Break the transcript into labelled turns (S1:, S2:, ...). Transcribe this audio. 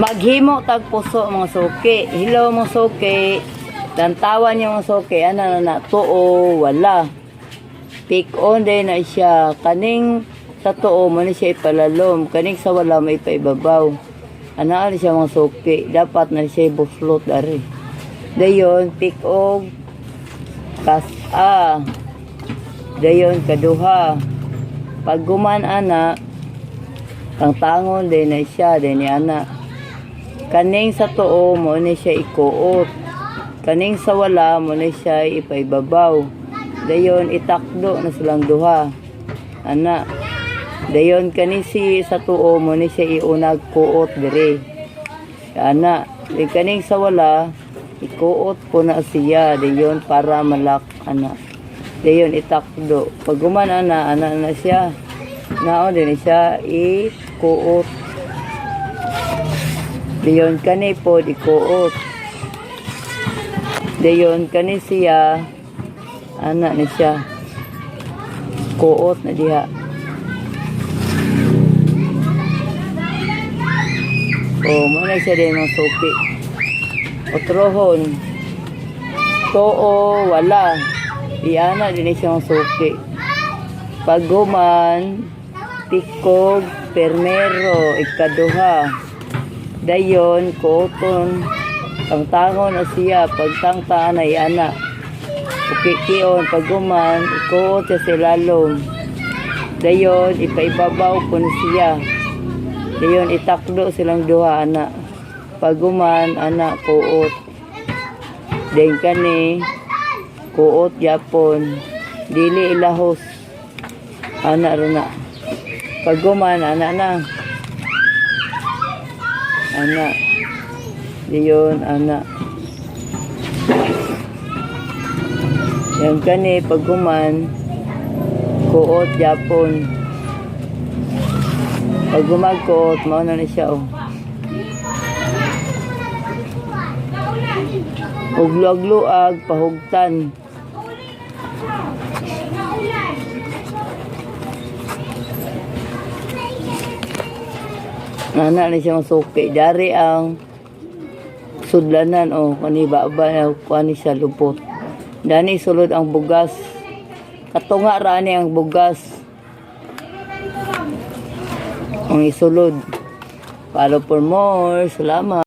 S1: Maghimo tag puso mga suki. Hello mga suki. Tantawan niyo mga suki. Ano na tuo wala. Pick on din na siya. Kaning sa tuo mo na siya ipalalom. Kaning sa wala may paibabaw. Ano siya mga suki. Dapat na siya buslot dari. Dayon pick og kas-a. Dayon kaduha. Pag guman ana ang tangon din na siya din ni ana. Kaning sa tuo mo ni siya ikuot. Kaning sa wala mo ni siya ipaibabaw. Dayon itakdo na silang duha. Ana. Dayon kani si sa tuo mo ni siya iunag kuot dire. Ana. Kaning sa wala ikuot ko na siya. Dayon para malak ana. Dayon itakdo. Pag guman ana na siya. Nao din siya ikuot. Dayon kani po ikuot. Dayon kani siya anak ni siya kuot na diha. Oh, muna siya din ng suki. Otrohon. Too wala. Iana din siya ng suki. Paguman tikog permero ikaduha. Dayon kuoton ang tangon na siya pagtangtaan ay anak. Ukikion paguman ikuot siya silalong. Dayon ipaibabaw po siya. Dayon itakdo silang duha anak. Paguman anak kuot. Dayon kani kuot yapon. Dili ilahos. Anak runa. Paguman anak na. Anak. Diyon, anak. Yan kani, paguman, kuot, yapon. Pag gumagkuot, mauna na siya, oh. Ugluag-luag, pahugtan. Anak na siya masuki. Dari ang sudlanan o kanibaba na kuani siya lupot. Dani sulod ang bugas. Katunga rani ang bugas. Ang isulod. Follow for more. Salamat.